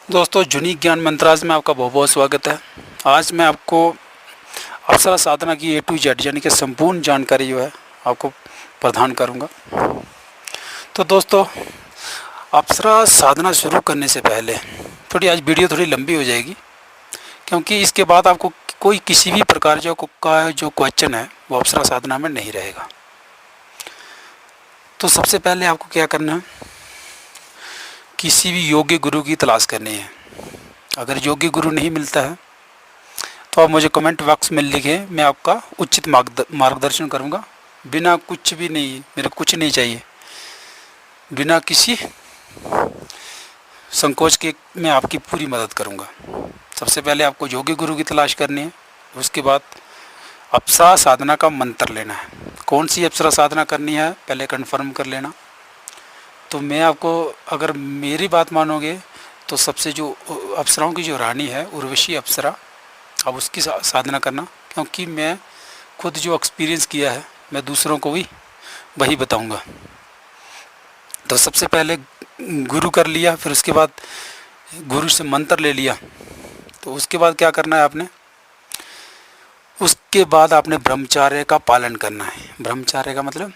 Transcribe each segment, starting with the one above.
दोस्तों, यूनिक ज्ञान मंत्राज में आपका बहुत बहुत स्वागत है। आज मैं आपको अप्सरा साधना की ए टू जेड यानी कि संपूर्ण जानकारी जो है आपको प्रदान करूंगा। तो दोस्तों, अप्सरा साधना शुरू करने से पहले आज वीडियो थोड़ी लंबी हो जाएगी, क्योंकि इसके बाद आपको कोई किसी भी प्रकार का जो क्वेश्चन है वो अप्सरा साधना में नहीं रहेगा। तो सबसे पहले आपको क्या करना है, किसी भी योग्य गुरु की तलाश करनी है। अगर योग्य गुरु नहीं मिलता है तो आप मुझे कमेंट बॉक्स में लिखें, मैं आपका उचित मार्गदर्शन करूंगा। बिना कुछ भी नहीं, मेरे कुछ नहीं चाहिए, बिना किसी संकोच के मैं आपकी पूरी मदद करूंगा। सबसे पहले आपको योग्य गुरु की तलाश करनी है। उसके बाद अप्सरा साधना का मंत्र लेना है। कौन सी अप्सरा साधना करनी है पहले कंफर्म कर लेना। तो मैं आपको, अगर मेरी बात मानोगे तो सबसे जो अप्सराओं की जो रानी है उर्वशी अप्सरा, अब उसकी साधना करना, क्योंकि मैं खुद जो एक्सपीरियंस किया है मैं दूसरों को भी वही बताऊंगा। तो सबसे पहले गुरु कर लिया, फिर उसके बाद गुरु से मंत्र ले लिया। तो उसके बाद क्या करना है आपने, उसके बाद आपने ब्रह्मचार्य का पालन करना है। ब्रह्मचार्य का मतलब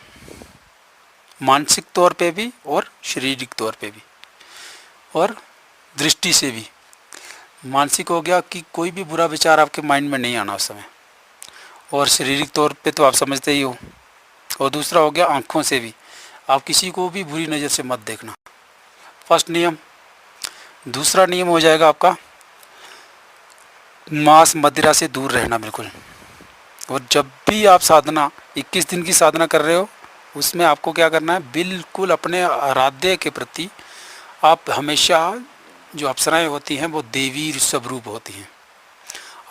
मानसिक तौर पे भी और शारीरिक तौर पे भी और दृष्टि से भी। मानसिक हो गया कि कोई भी बुरा विचार आपके माइंड में नहीं आना उस समय, और शारीरिक तौर पे तो आप समझते ही हो। और दूसरा हो गया आँखों से भी, आप किसी को भी बुरी नज़र से मत देखना, फर्स्ट नियम। दूसरा नियम हो जाएगा आपका मांस मदिरा से दूर रहना बिल्कुल। और जब भी आप साधना 21 दिन की साधना कर रहे हो, उसमें आपको क्या करना है, बिल्कुल अपने आराध्य के प्रति आप हमेशा, जो अप्सराएं होती हैं वो देवी स्वरूप होती हैं,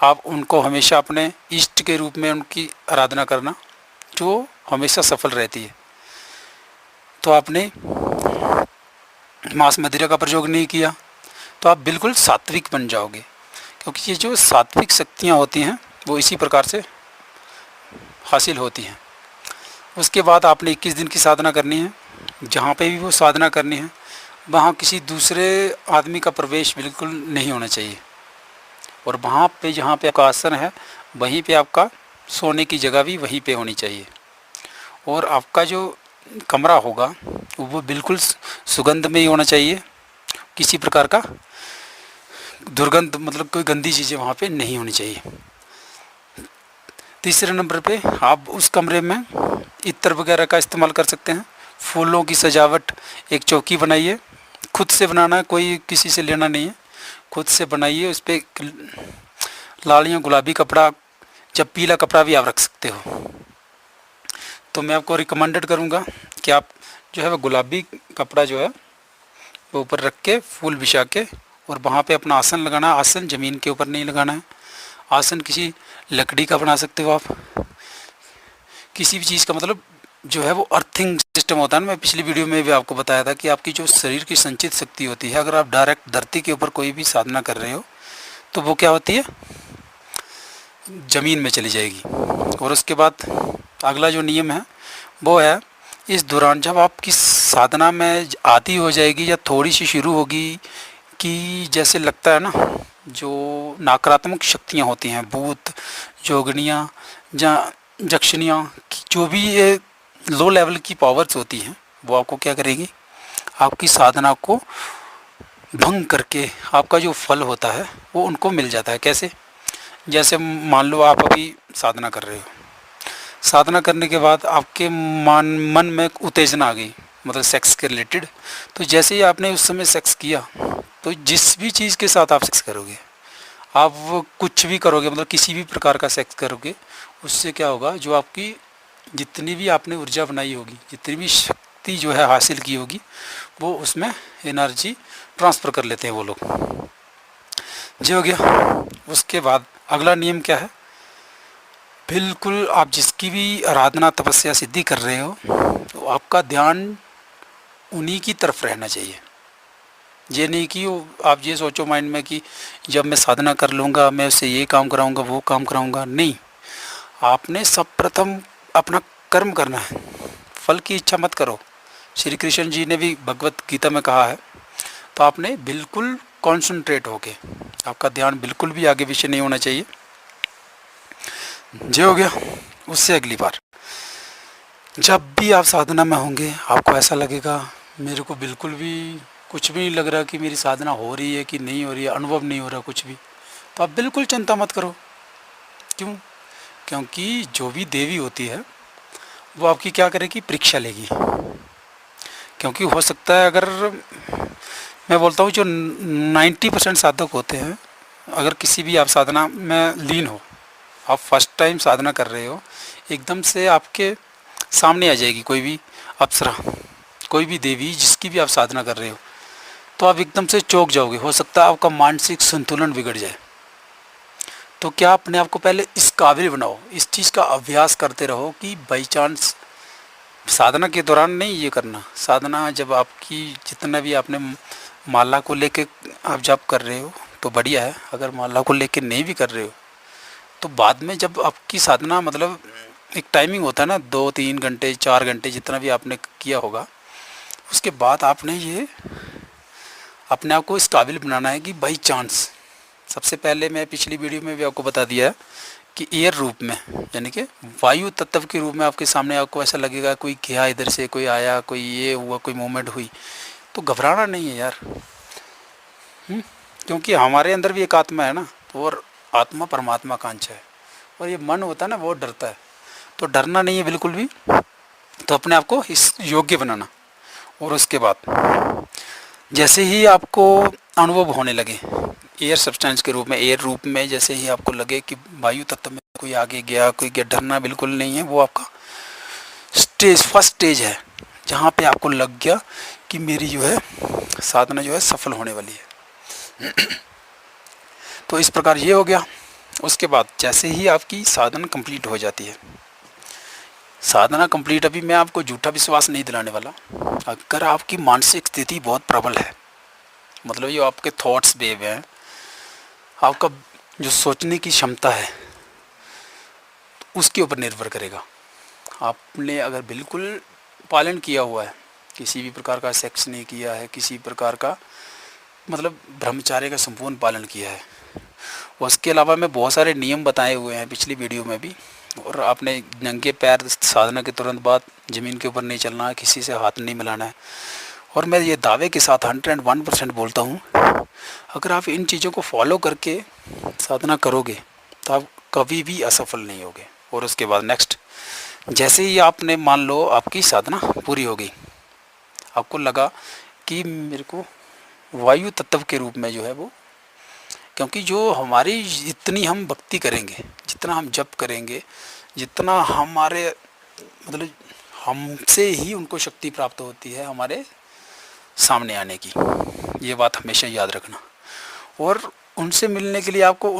आप उनको हमेशा अपने इष्ट के रूप में उनकी आराधना करना, जो हमेशा सफल रहती है। तो आपने मांस मदिरा का प्रयोग नहीं किया तो आप बिल्कुल सात्विक बन जाओगे, क्योंकि ये जो सात्विक शक्तियाँ होती हैं वो इसी प्रकार से हासिल होती हैं। उसके बाद आपने 21 दिन की साधना करनी है। जहाँ पे भी वो साधना करनी है वहाँ किसी दूसरे आदमी का प्रवेश बिल्कुल नहीं होना चाहिए। और वहाँ पे जहाँ पे आपका आसन है वहीं पे आपका सोने की जगह भी वहीं पे होनी चाहिए। और आपका जो कमरा होगा वो बिल्कुल सुगंध में ही होना चाहिए, किसी प्रकार का दुर्गंध मतलब कोई गंदी चीज़ें वहाँ पे नहीं होनी चाहिए। तीसरे नंबर पे आप उस कमरे में इत्र वगैरह का इस्तेमाल कर सकते हैं। फूलों की सजावट, एक चौकी बनाइए, खुद से बनाना है, कोई किसी से लेना नहीं है, खुद से बनाइए। उस पर लाल या गुलाबी कपड़ा, जब पीला कपड़ा भी आप रख सकते हो। तो मैं आपको रिकमेंडेड करूँगा कि आप जो है वो गुलाबी कपड़ा जो है वो ऊपर रख के फूल बिछा के और वहाँ पे अपना आसन लगाना। आसन ज़मीन के ऊपर नहीं लगाना है, आसन किसी लकड़ी का बना सकते हो आप, किसी भी चीज़ का, मतलब जो है वो अर्थिंग सिस्टम होता है ना। मैं पिछली वीडियो में भी आपको बताया था कि आपकी जो शरीर की संचित शक्ति होती है, अगर आप डायरेक्ट धरती के ऊपर कोई भी साधना कर रहे हो तो वो क्या होती है, ज़मीन में चली जाएगी। और उसके बाद अगला जो नियम है वो है, इस दौरान जब आपकी साधना में आती हो जाएगी या थोड़ी सी शुरू होगी कि जैसे लगता है ना, जो नकारात्मक शक्तियाँ होती हैं, भूत जोगनियाँ या जक्षनियाँ, जो भी ये लो लेवल की पावर्स होती हैं, वो आपको क्या करेगी, आपकी साधना को भंग करके आपका जो फल होता है वो उनको मिल जाता है। कैसे, जैसे मान लो आप अभी साधना कर रहे हो, साधना करने के बाद आपके मन में उत्तेजना आ गई, मतलब सेक्स के रिलेटेड। तो जैसे ही आपने उस समय सेक्स किया, तो जिस भी चीज़ के साथ आप सेक्स करोगे, आप वो कुछ भी करोगे, मतलब किसी भी प्रकार का सेक्स करोगे, उससे क्या होगा, जो आपकी जितनी भी आपने ऊर्जा बनाई होगी, जितनी भी शक्ति जो है हासिल की होगी, वो उसमें एनर्जी ट्रांसफ़र कर लेते हैं वो लोग। जी हो गया। उसके बाद अगला नियम क्या है, बिल्कुल आप जिसकी भी आराधना तपस्या सिद्धि कर रहे हो तो आपका ध्यान उन्हीं की तरफ रहना चाहिए। ये नहीं कि आप ये सोचो माइंड में कि जब मैं साधना कर लूँगा मैं उससे ये काम कराऊँगा वो काम कराऊँगा, नहीं। आपने सब प्रथम अपना कर्म करना है, फल की इच्छा मत करो। श्री कृष्ण जी ने भी भगवत गीता में कहा है। तो आपने बिल्कुल कॉन्सनट्रेट होके, आपका ध्यान बिल्कुल भी आगे पीछे नहीं होना चाहिए। ये हो गया। उससे अगली बार जब भी आप साधना में होंगे, आपको ऐसा लगेगा मेरे को बिल्कुल भी कुछ भी नहीं लग रहा कि मेरी साधना हो रही है कि नहीं हो रही है, अनुभव नहीं हो रहा कुछ भी, तो आप बिल्कुल चिंता मत करो। क्यों? क्योंकि जो भी देवी होती है वो आपकी क्या करेगी, परीक्षा लेगी। क्योंकि हो सकता है, अगर मैं बोलता हूँ जो 90% साधक होते हैं, अगर किसी भी आप साधना में लीन हो, आप फर्स्ट टाइम साधना कर रहे हो, एकदम से आपके सामने आ जाएगी कोई भी अप्सरा, कोई भी देवी जिसकी भी आप साधना कर रहे हो, तो आप एकदम से चौंक जाओगे। हो सकता है आपका मानसिक संतुलन बिगड़ जाए। तो क्या अपने आप को पहले इस काबिल बनाओ, इस चीज़ का अभ्यास करते रहो कि बाई चांस, साधना के दौरान नहीं ये करना, साधना जब आपकी जितना भी आपने माला को लेके आप जप कर रहे हो तो बढ़िया है। अगर माला को लेके नहीं भी कर रहे हो तो बाद में जब आपकी साधना, मतलब एक टाइमिंग होता है ना, 2-3 घंटे 4 घंटे जितना भी आपने किया होगा, उसके बाद आपने ये अपने आप को इस काबिल बनाना है कि बाई चांस, सबसे पहले मैं पिछली वीडियो में भी आपको बता दिया है कि एयर रूप में, यानी कि वायु तत्व के रूप में आपके सामने आपको ऐसा लगेगा कोई गया इधर से, कोई आया, कोई ये हुआ, कोई मूवमेंट हुई, तो घबराना नहीं है यार। क्योंकि हमारे अंदर भी एक आत्मा है ना, तो और आत्मा परमात्मा का अंश है, और ये मन होता है ना वो डरता है, तो डरना नहीं है बिल्कुल भी। तो अपने आप को इस योग्य बनाना। और उसके बाद जैसे ही आपको अनुभव होने लगे एयर सब्सटेंस के रूप में, एयर रूप में, जैसे ही आपको लगे कि वायु तत्व में कोई आगे गया, कोई गया, डरना बिल्कुल नहीं है। वो आपका स्टेज, फर्स्ट स्टेज है जहाँ पे आपको लग गया कि मेरी जो है साधना जो है सफल होने वाली है। तो इस प्रकार ये हो गया। उसके बाद जैसे ही आपकी साधना कंप्लीट हो जाती है, साधना कंप्लीट, अभी मैं आपको झूठा विश्वास नहीं दिलाने वाला। अगर आपकी मानसिक स्थिति बहुत प्रबल है, मतलब जो आपके थॉट्स वेव हैं, आपका जो सोचने की क्षमता है, उसके ऊपर निर्भर करेगा। आपने अगर बिल्कुल पालन किया हुआ है, किसी भी प्रकार का सेक्स नहीं किया है, किसी प्रकार का मतलब ब्रह्मचार्य का संपूर्ण पालन किया है, उसके अलावा मैं बहुत सारे नियम बताए हुए हैं पिछली वीडियो में भी, और आपने नंगे पैर साधना के तुरंत बाद ज़मीन के ऊपर नहीं चलना है, किसी से हाथ नहीं मिलाना है। और मैं ये दावे के साथ 101% बोलता हूँ, अगर आप इन चीज़ों को फॉलो करके साधना करोगे तो आप कभी भी असफल नहीं होगे। और उसके बाद नेक्स्ट, जैसे ही आपने मान लो आपकी साधना पूरी हो गई, आपको लगा कि मेरे को वायु तत्व के रूप में जो है वो, क्योंकि जो हमारी जितनी हम भक्ति करेंगे, जितना हम जप करेंगे, जितना हमारे मतलब हमसे ही उनको शक्ति प्राप्त होती है हमारे सामने आने की, ये बात हमेशा याद रखना। और उनसे मिलने के लिए आपको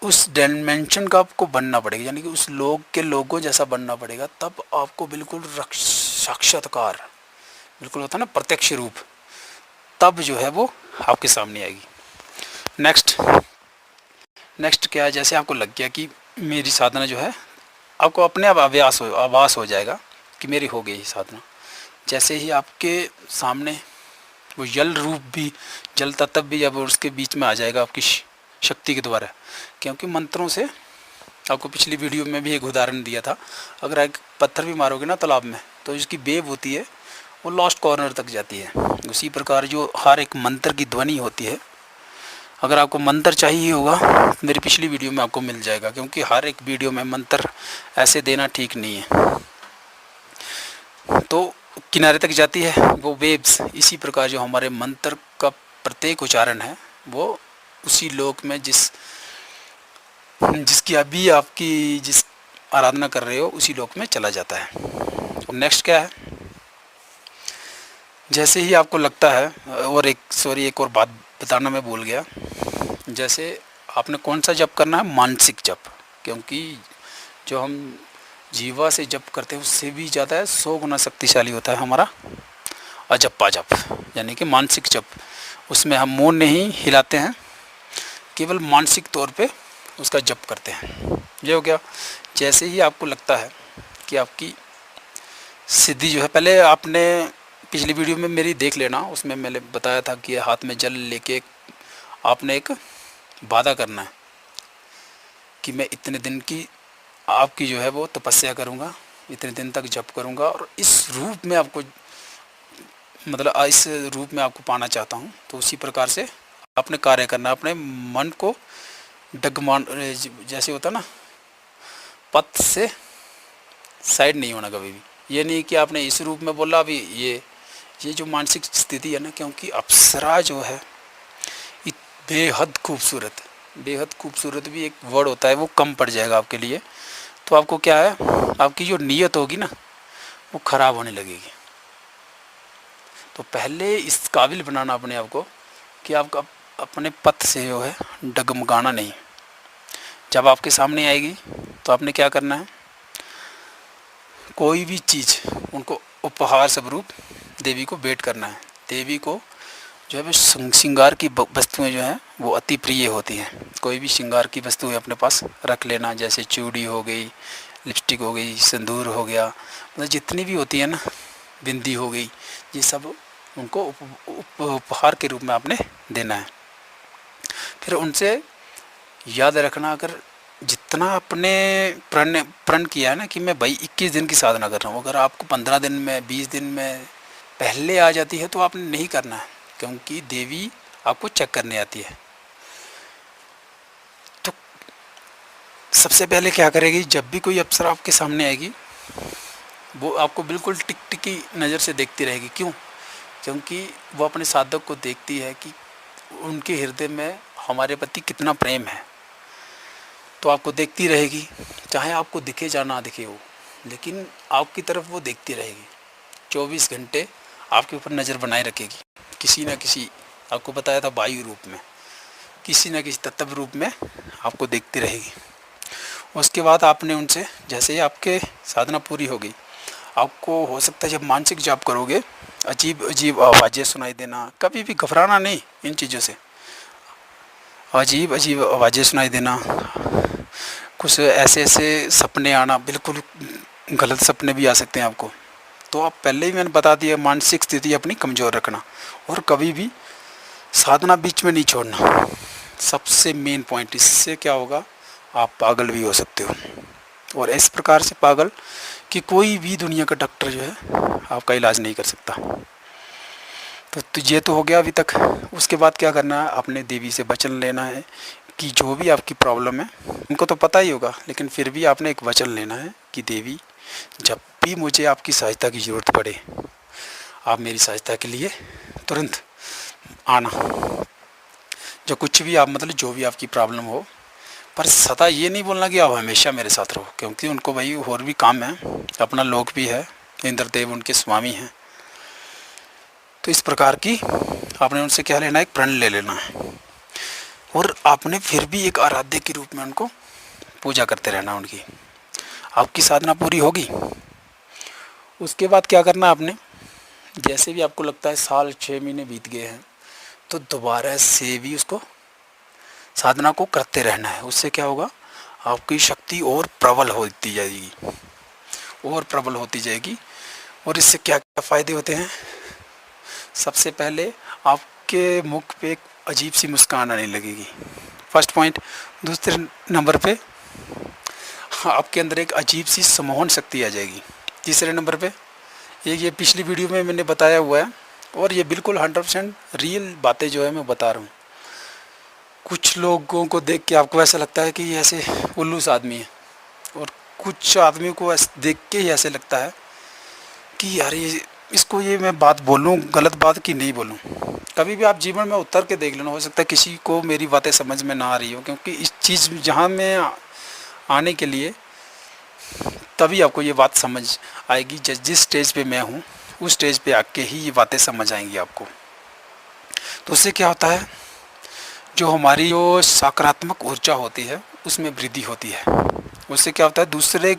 उस डायमेंशन का आपको बनना पड़ेगा, यानी कि उस लोग के लोगों जैसा बनना पड़ेगा, तब आपको बिल्कुल साक्षात्कार, बिल्कुल होता है ना प्रत्यक्ष रूप, तब जो है वो आपके सामने आएगी। नेक्स्ट क्या है, जैसे आपको लग गया कि मेरी साधना जो है, आपको अपने आप आभास हो जाएगा कि मेरी हो गई साधना। जैसे ही आपके सामने वो जल रूप भी, जल तत्व भी अब उसके बीच में आ जाएगा आपकी शक्ति के द्वारा। क्योंकि मंत्रों से, आपको पिछली वीडियो में भी एक उदाहरण दिया था, अगर एक पत्थर भी मारोगे ना तालाब में, तो इसकी वेव होती है वो लास्ट कॉर्नर तक जाती है। उसी प्रकार जो हर एक मंत्र की ध्वनि होती है, अगर आपको मंत्र चाहिए होगा मेरी पिछली वीडियो में आपको मिल जाएगा, क्योंकि हर एक वीडियो में मंत्र ऐसे देना ठीक नहीं है, तो किनारे तक जाती है वो वेव्स। इसी प्रकार जो हमारे मंत्र का प्रत्येक उच्चारण है वो उसी लोक में जिसकी अभी आपकी जिस आराधना कर रहे हो उसी लोक में चला जाता है। और नेक्स्ट क्या है, जैसे ही आपको लगता है, और एक और बात बताना मैं भूल गया, जैसे आपने कौन सा जप करना है, मानसिक जप, क्योंकि जो हम जीवा से जप करते हैं उससे भी ज़्यादा 100 गुना शक्तिशाली होता है हमारा अजप्पा जप, यानी कि मानसिक जप। उसमें हम मुंह नहीं हिलाते हैं, केवल मानसिक तौर पे उसका जप करते हैं। ये हो गया। जैसे ही आपको लगता है कि आपकी सिद्धि जो है, पहले आपने पिछली वीडियो में मेरी देख लेना, उसमें मैंने बताया था कि हाथ में जल लेके आपने एक वादा करना है कि मैं इतने दिन की आपकी जो है वो तपस्या करूँगा, इतने दिन तक जप करूँगा और इस रूप में आपको मतलब इस रूप में आपको पाना चाहता हूँ। तो उसी प्रकार से आपने कार्य करना, अपने मन को डगमान जैसे होता ना, पथ से साइड नहीं होना कभी भी। ये नहीं कि आपने इस रूप में बोला अभी ये जो मानसिक स्थिति है ना, क्योंकि अप्सरा जो है बेहद खूबसूरत, बेहद खूबसूरत भी एक वर्ड होता है, वो कम पड़ जाएगा आपके लिए। तो आपको क्या है, आपकी जो नीयत होगी ना वो ख़राब होने लगेगी। तो पहले इस काबिल बनाना अपने आप को कि आपका अपने पथ से जो है डगमगाना नहीं। जब आपके सामने आएगी तो आपने क्या करना है, कोई भी चीज़ उनको उपहार स्वरूप देवी को भेंट करना है। देवी को जो है वो श्रृंगार की वस्तुएं जो हैं वो अति प्रिय होती हैं। कोई भी श्रृंगार की वस्तुएं अपने पास रख लेना, जैसे चूड़ी हो गई, लिपस्टिक हो गई, सिंदूर हो गया, मतलब जितनी भी होती है ना, बिंदी हो गई, ये सब उनको उपहार के रूप में आपने देना है। फिर उनसे याद रखना, अगर जितना आपने प्रण किया है ना कि मैं भाई 21 दिन की साधना कर रहा हूँ, अगर आपको 15 दिन में 20 दिन में पहले आ जाती है तो आपने नहीं करना है, क्योंकि देवी आपको चेक करने आती है। तो सबसे पहले क्या करेगी, जब भी कोई अप्सरा आपके सामने आएगी वो आपको बिल्कुल टिकटिकी नज़र से देखती रहेगी। क्यों? क्योंकि वो अपने साधक को देखती है कि उनके हृदय में हमारे प्रति कितना प्रेम है। तो आपको देखती रहेगी, चाहे आपको दिखे या ना दिखे हो, लेकिन आपकी तरफ वो देखती रहेगी। 24 घंटे आपके ऊपर नज़र बनाए रखेगी, किसी न किसी, आपको बताया था वायु रूप में, किसी न किसी तत्व रूप में आपको देखती रहेगी। उसके बाद आपने उनसे, जैसे ही आपके साधना पूरी हो गई, आपको हो सकता है जब मानसिक जाप करोगे अजीब अजीब आवाज़ें सुनाई देना, कभी भी घबराना नहीं इन चीज़ों से। अजीब अजीब आवाज़ें सुनाई देना, कुछ ऐसे ऐसे सपने आना, बिल्कुल गलत सपने भी आ सकते हैं आपको। तो आप पहले ही मैंने बता दिया, मानसिक स्थिति अपनी कमज़ोर रखना और कभी भी साधना बीच में नहीं छोड़ना, सबसे मेन पॉइंट। इससे क्या होगा, आप पागल भी हो सकते हो, और इस प्रकार से पागल कि कोई भी दुनिया का डॉक्टर जो है आपका इलाज नहीं कर सकता। तो ये तो हो गया अभी तक। उसके बाद क्या करना है, अपने देवी से वचन लेना है कि जो भी आपकी प्रॉब्लम है, उनको तो पता ही होगा, लेकिन फिर भी आपने एक वचन लेना है कि देवी जब भी मुझे आपकी सहायता की ज़रूरत पड़े, आप मेरी सहायता के लिए तुरंत आना। जो कुछ भी आप मतलब जो भी आपकी प्रॉब्लम हो, पर सदा ये नहीं बोलना कि आप हमेशा मेरे साथ रहो, क्योंकि उनको भाई और भी काम है, अपना लोक भी है, इंद्रदेव उनके स्वामी हैं। तो इस प्रकार की आपने उनसे क्या लेना है, एक प्रण ले लेना है, और आपने फिर भी एक आराध्य के रूप में उनको पूजा करते रहना उनकी। आपकी साधना पूरी होगी, उसके बाद क्या करना आपने, जैसे भी आपको लगता है साल 6 महीने बीत गए हैं, तो दोबारा से भी उसको साधना को करते रहना है। उससे क्या होगा, आपकी शक्ति और प्रबल होती जाएगी, और प्रबल होती जाएगी। और इससे क्या क्या फ़ायदे होते हैं, सबसे पहले आपके मुख पे एक अजीब सी मुस्कान आने लगेगी, फर्स्ट पॉइंट। दूसरे नंबर पे आपके अंदर एक अजीब सी सम्मोहन शक्ति आ जाएगी। तीसरे नंबर पे ये पिछली वीडियो में मैंने बताया हुआ है, और ये बिल्कुल 100% रियल बातें जो है मैं बता रहा हूँ। कुछ लोगों को देख के आपको ऐसा लगता है कि ये ऐसे उल्लू सा आदमी है, और कुछ आदमी को देख के ही ऐसे लगता है कि यार ये इसको ये मैं बात बोलूँ गलत बात कि नहीं बोलूँ। कभी भी आप जीवन में उतर के देख लेना, हो सकता है किसी को मेरी बातें समझ में ना आ रही हो, क्योंकि इस चीज़ जहाँ मैं आने के लिए तभी आपको ये बात समझ आएगी। जिस स्टेज पे मैं हूँ उस स्टेज पे आके ही ये बातें समझ आएंगी आपको। तो उससे क्या होता है, जो हमारी जो सकारात्मक ऊर्जा होती है उसमें वृद्धि होती है। उससे क्या होता है, दूसरे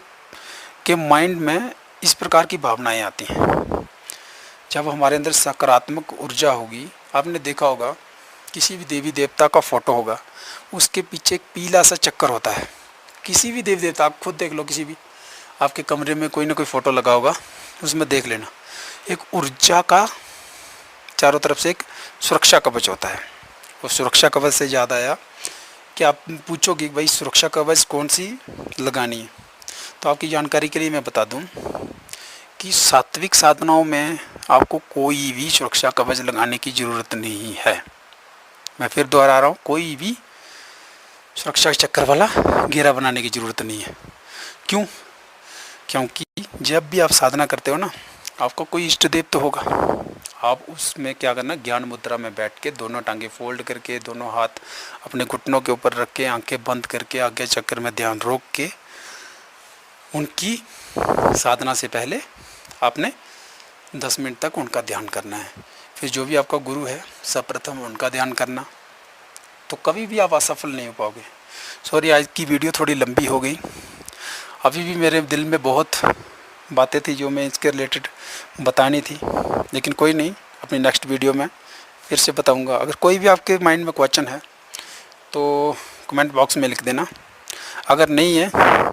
के माइंड में इस प्रकार की भावनाएं आती हैं। जब हमारे अंदर सकारात्मक ऊर्जा होगी, आपने देखा होगा किसी भी देवी देवता का फ़ोटो होगा, उसके पीछे एक पीला सा चक्कर होता है। किसी भी देवी देवता, आप खुद देख लो, किसी भी आपके कमरे में कोई ना कोई फ़ोटो लगा होगा, उसमें देख लेना, एक ऊर्जा का चारों तरफ से एक सुरक्षा कवच होता है। वो सुरक्षा कवच से याद आया कि आप पूछोगे भाई सुरक्षा कवच कौन सी लगानी है। तो आपकी जानकारी के लिए मैं बता दूं कि सात्विक साधनाओं में आपको कोई भी सुरक्षा कवच लगाने की ज़रूरत नहीं है। मैं फिर दोहरा रहा हूँ, कोई भी सुरक्षा चक्कर वाला घेरा बनाने की ज़रूरत नहीं है। क्यों? क्योंकि जब भी आप साधना करते हो ना, आपका कोई इष्ट देव तो होगा। आप उसमें क्या करना, ज्ञान मुद्रा में बैठ के दोनों टांगे फोल्ड करके, दोनों हाथ अपने घुटनों के ऊपर रख के, आंखें बंद करके, आज्ञा चक्र में ध्यान रोक के, उनकी साधना से पहले आपने 10 मिनट तक उनका ध्यान करना है। फिर जो भी आपका गुरु है सर्वप्रथम उनका ध्यान करना। तो कभी भी आप असफल नहीं हो पाओगे। सॉरी, आज की वीडियो थोड़ी लंबी हो गई। अभी भी मेरे दिल में बहुत बातें थी जो मैं इसके रिलेटेड बतानी थी, लेकिन कोई नहीं, अपनी नेक्स्ट वीडियो में फिर से बताऊंगा। अगर कोई भी आपके माइंड में क्वेश्चन है तो कमेंट बॉक्स में लिख देना। अगर नहीं है